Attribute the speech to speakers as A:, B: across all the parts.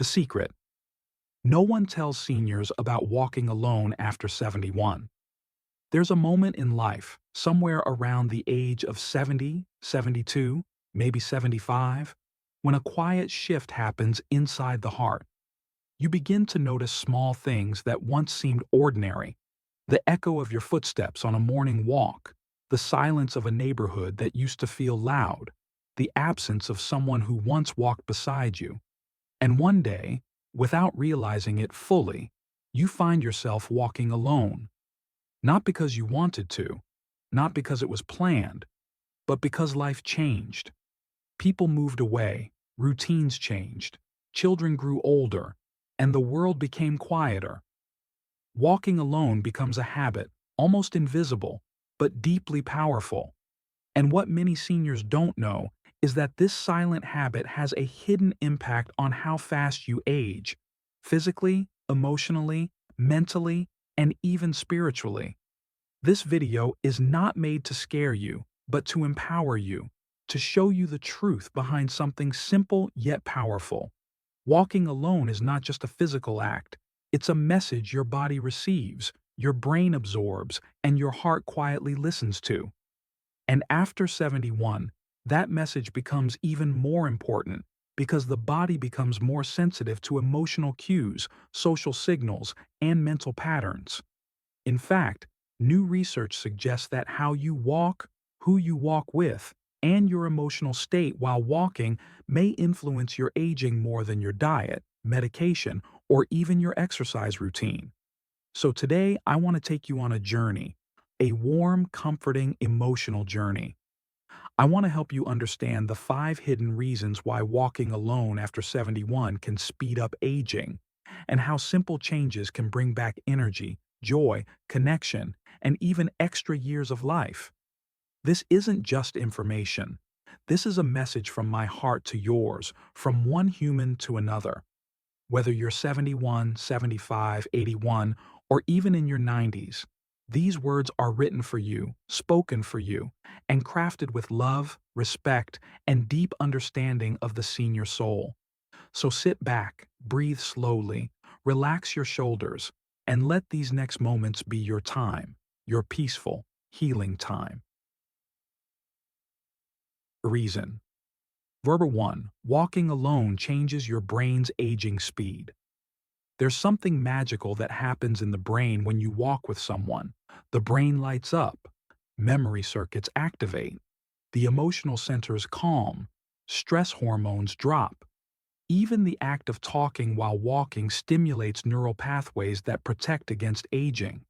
A: The secret. No one tells seniors about walking alone after 71. There's a moment in life, somewhere around the age of 70, 72, maybe 75, when a quiet shift happens inside the heart. You begin to notice small things that once seemed ordinary: the echo of your footsteps on a morning walk, the silence of a neighborhood that used to feel loud, the absence of someone who once walked beside you. And one day, without realizing it fully, you find yourself walking alone. Not because you wanted to, not because it was planned, but because life changed. People moved away, routines changed, children grew older, and the world became quieter. Walking alone becomes a habit, almost invisible, but deeply powerful. And what many seniors don't know is that this silent habit has a hidden impact on how fast you age, physically, emotionally, mentally, and even spiritually. This video is not made to scare you, but to empower you, to show you the truth behind something simple yet powerful. Walking alone is not just a physical act, it's a message your body receives, your brain absorbs, and your heart quietly listens to. And after 71, that message becomes even more important because the body becomes more sensitive to emotional cues, social signals, and mental patterns. In fact, new research suggests that how you walk, who you walk with, and your emotional state while walking may influence your aging more than your diet, medication, or even your exercise routine. So today, I want to take you on a journey, a warm, comforting, emotional journey. I want to help you understand the 5 hidden reasons why walking alone after 71 can speed up aging, and how simple changes can bring back energy, joy, connection, and even extra years of life. This isn't just information. This is a message from my heart to yours, from one human to another. Whether you're 71, 75, 81, or even in your 90s, these words are written for you, spoken for you, and crafted with love, respect, and deep understanding of the senior soul. So sit back, breathe slowly, relax your shoulders, and let these next moments be your time, your peaceful, healing time. Reason. Number 1. Walking alone changes your brain's aging speed. There's something magical that happens in the brain when you walk with someone. The brain lights up, memory circuits activate, the emotional centers calm, stress hormones drop. Even the act of talking while walking stimulates neural pathways that protect against aging.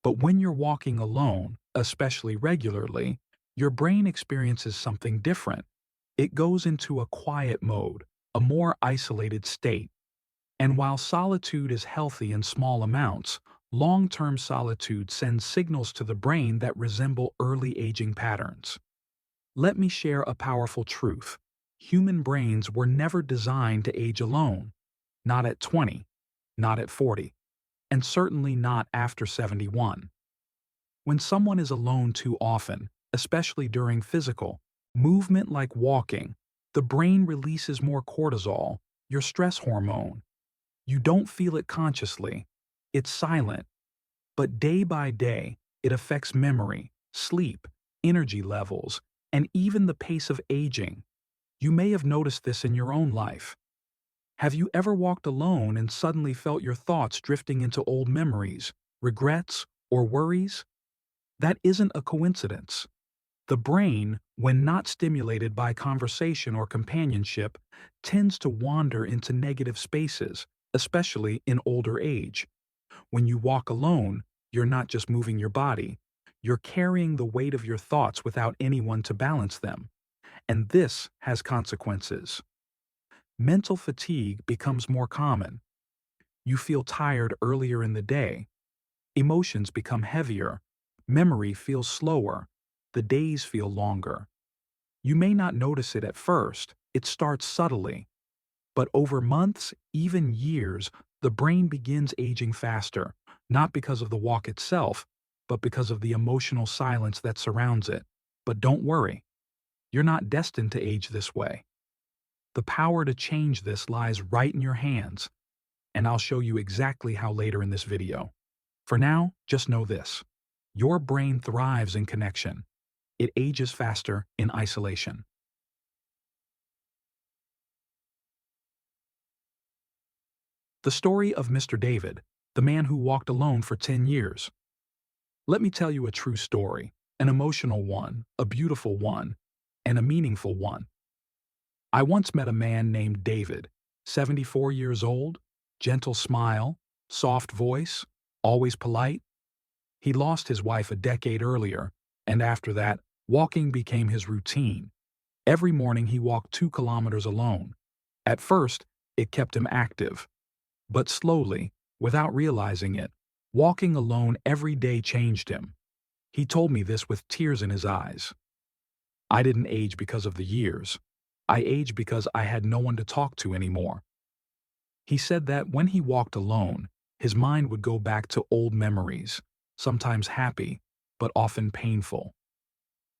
A: But when you're walking alone, especially regularly, your brain experiences something different. It goes into a quiet mode, a more isolated state. And while solitude is healthy in small amounts, long-term solitude sends signals to the brain that resemble early aging patterns. Let me share a powerful truth. Human brains were never designed to age alone. Not at 20, not at 40, and certainly not after 71. When someone is alone too often, especially during physical movement like walking, the brain releases more cortisol, your stress hormone. You don't feel it consciously. It's silent. But day by day, it affects memory, sleep, energy levels, and even the pace of aging. You may have noticed this in your own life. Have you ever walked alone and suddenly felt your thoughts drifting into old memories, regrets, or worries? That isn't a coincidence. The brain, when not stimulated by conversation or companionship, tends to wander into negative spaces, especially in older age. When you walk alone, you're not just moving your body, you're carrying the weight of your thoughts without anyone to balance them. And this has consequences. Mental fatigue becomes more common. You feel tired earlier in the day. Emotions become heavier. Memory feels slower. The days feel longer. You may not notice it at first. It starts subtly. But over months, even years, the brain begins aging faster, not because of the walk itself, but because of the emotional silence that surrounds it. But don't worry, you're not destined to age this way. The power to change this lies right in your hands, and I'll show you exactly how later in this video. For now, just know this. Your brain thrives in connection. It ages faster in isolation. The story of Mr. David, the man who walked alone for 10 years. Let me tell you a true story, an emotional one, a beautiful one, and a meaningful one. I once met a man named David, 74 years old, gentle smile, soft voice, always polite. He lost his wife a decade earlier, and after that, walking became his routine. Every morning he walked 2 kilometers alone. At first, it kept him active. But slowly, without realizing it, walking alone every day changed him. He told me this with tears in his eyes. I didn't age because of the years. I aged because I had no one to talk to anymore. He said that when he walked alone, his mind would go back to old memories, sometimes happy, but often painful.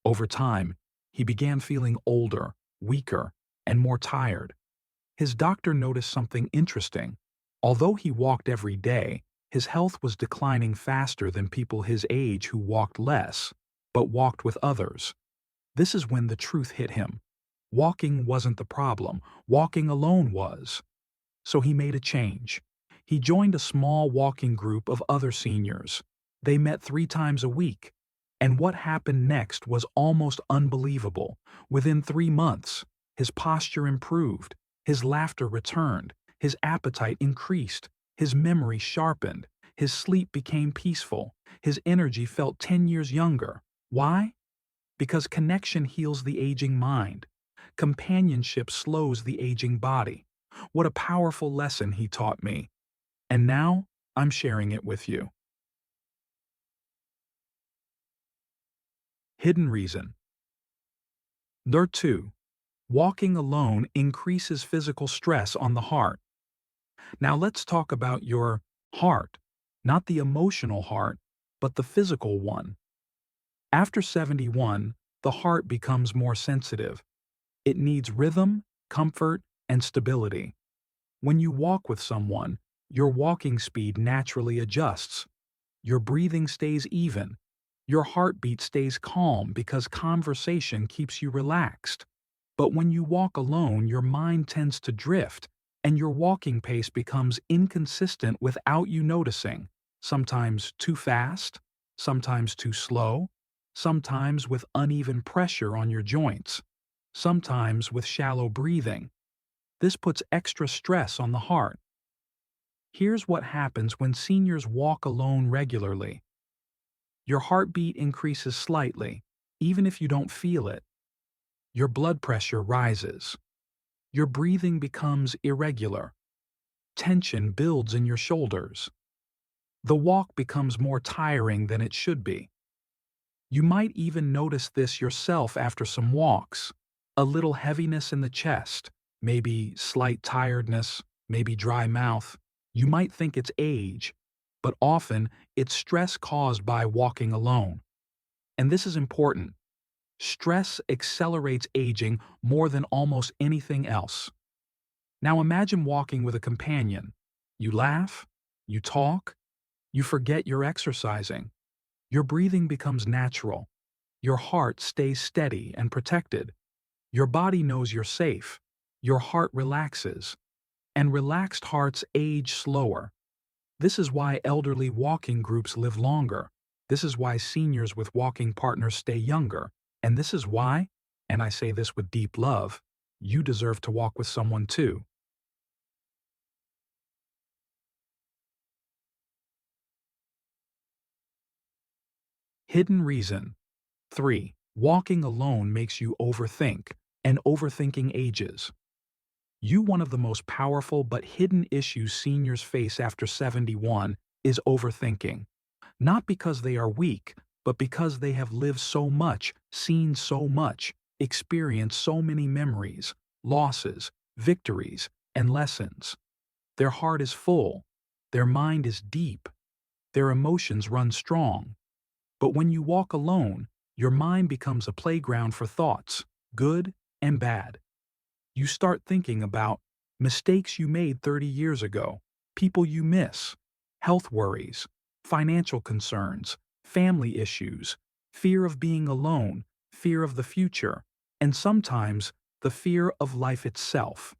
A: Over time, he began feeling older, weaker, and more tired. His doctor noticed something interesting. Although he walked every day, his health was declining faster than people his age who walked less, but walked with others. This is when the truth hit him. Walking wasn't the problem, walking alone was. So he made a change. He joined a small walking group of other seniors. They met 3 times a week. And what happened next was almost unbelievable. Within 3 months, his posture improved, his laughter returned, his appetite increased, his memory sharpened, his sleep became peaceful, his energy felt 10 years younger. Why? Because connection heals the aging mind. Companionship slows the aging body. What a powerful lesson he taught me. And now, I'm sharing it with you. Hidden reason. There 2. Walking alone increases physical stress on the heart. Now let's talk about your heart. Not the emotional heart, but the physical one. After 71, the heart becomes more sensitive. It needs rhythm, comfort, and stability. When you walk with someone, your walking speed naturally adjusts. Your breathing stays even. Your heartbeat stays calm because conversation keeps you relaxed. But when you walk alone, your mind tends to drift, and your walking pace becomes inconsistent without you noticing, sometimes too fast, sometimes too slow, sometimes with uneven pressure on your joints, sometimes with shallow breathing. This puts extra stress on the heart. Here's what happens when seniors walk alone regularly. Your heartbeat increases slightly, even if you don't feel it. Your blood pressure rises. Your breathing becomes irregular. Tension builds in your shoulders. The walk becomes more tiring than it should be. You might even notice this yourself after some walks. A little heaviness in the chest, maybe slight tiredness, maybe dry mouth. You might think it's age, but often it's stress caused by walking alone. And this is important. Stress accelerates aging more than almost anything else. Now imagine walking with a companion. You laugh, you talk, you forget you're exercising. Your breathing becomes natural. Your heart stays steady and protected. Your body knows you're safe. Your heart relaxes. And relaxed hearts age slower. This is why elderly walking groups live longer. This is why seniors with walking partners stay younger. And this is why, and I say this with deep love, you deserve to walk with someone too. Hidden reason. 3. Walking alone makes you overthink, and overthinking ages. One of the most powerful but hidden issues seniors face after 71 is overthinking. Not because they are weak, but because they have lived so much, seen so much, experienced so many memories, losses, victories, and lessons. Their heart is full. Their mind is deep. Their emotions run strong. But when you walk alone, your mind becomes a playground for thoughts, good and bad. You start thinking about mistakes you made 30 years ago, people you miss, health worries, financial concerns, family issues, fear of being alone, fear of the future, and sometimes the fear of life itself.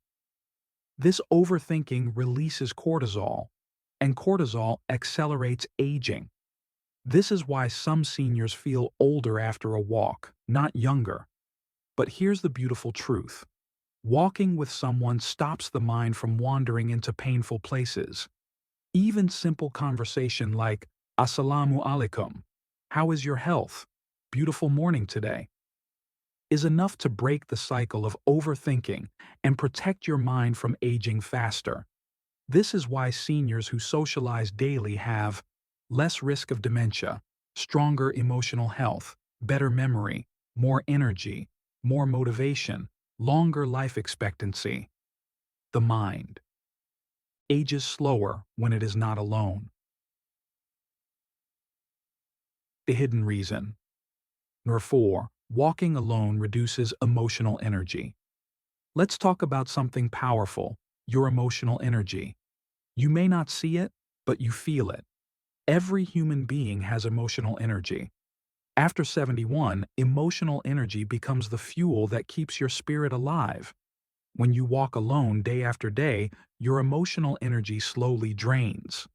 A: This overthinking releases cortisol, and cortisol accelerates aging. This is why some seniors feel older after a walk, not younger. But here's the beautiful truth. Walking with someone stops the mind from wandering into painful places. Even simple conversation like, Assalamu alaikum, how is your health? Beautiful morning today, is enough to break the cycle of overthinking and protect your mind from aging faster. This is why seniors who socialize daily have less risk of dementia, stronger emotional health, better memory, more energy, more motivation, longer life expectancy. The mind ages slower when it is not alone. The hidden reason. Number 4. Walking alone reduces emotional energy. Let's talk about something powerful, your emotional energy. You may not see it, but you feel it. Every human being has emotional energy. After 71, emotional energy becomes the fuel that keeps your spirit alive. When you walk alone day after day, your emotional energy slowly drains.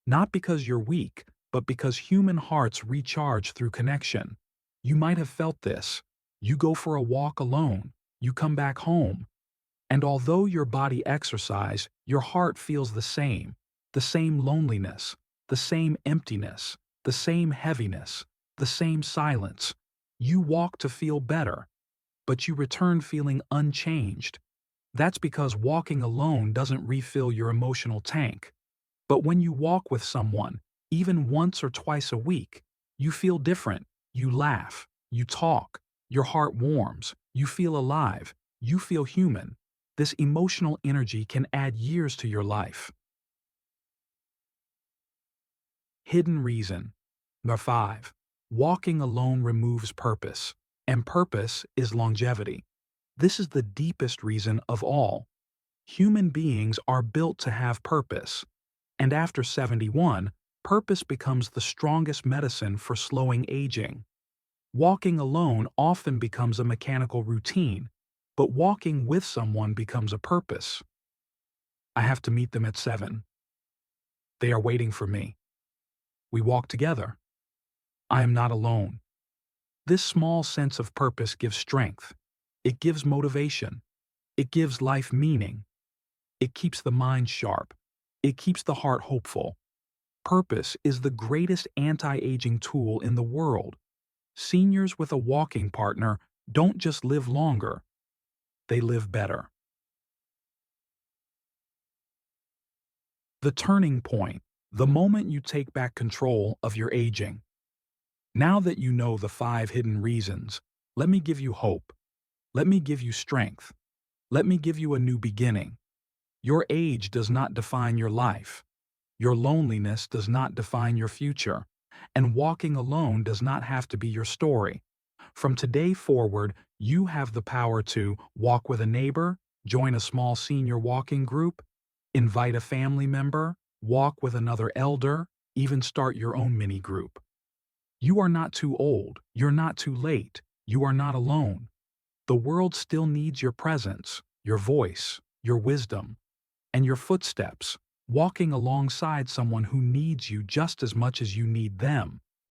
A: Not because you're weak, but because human hearts recharge through connection. You might have felt this. You go for a walk alone, you come back home, and although your body exercise, your heart feels the same loneliness, the same emptiness, the same heaviness, the same silence. You walk to feel better, but you return feeling unchanged. That's because walking alone doesn't refill your emotional tank. But when you walk with someone, even once or twice a week, you feel different. You laugh, you talk, your heart warms, you feel alive, you feel human. This emotional energy can add years to your life. Hidden reason. Number 5. Walking alone removes purpose, and purpose is longevity. This is the deepest reason of all. Human beings are built to have purpose, and after 71, purpose becomes the strongest medicine for slowing aging. Walking alone often becomes a mechanical routine, but walking with someone becomes a purpose. I have to meet them at 7. They are waiting for me. We walk together. I am not alone. This small sense of purpose gives strength. It gives motivation. It gives life meaning. It keeps the mind sharp. It keeps the heart hopeful. Purpose is the greatest anti-aging tool in the world. Seniors with a walking partner don't just live longer, they live better. The turning point, the moment you take back control of your aging. Now that you know the 5 hidden reasons, let me give you hope. Let me give you strength. Let me give you a new beginning. Your age does not define your life. Your loneliness does not define your future. And walking alone does not have to be your story. From today forward, you have the power to walk with a neighbor, join a small senior walking group, invite a family member, walk with another elder, even start your own mini group. You are not too old, you're not too late, you are not alone. The world still needs your presence, your voice, your wisdom, and your footsteps, walking alongside someone who needs you just as much as you need them.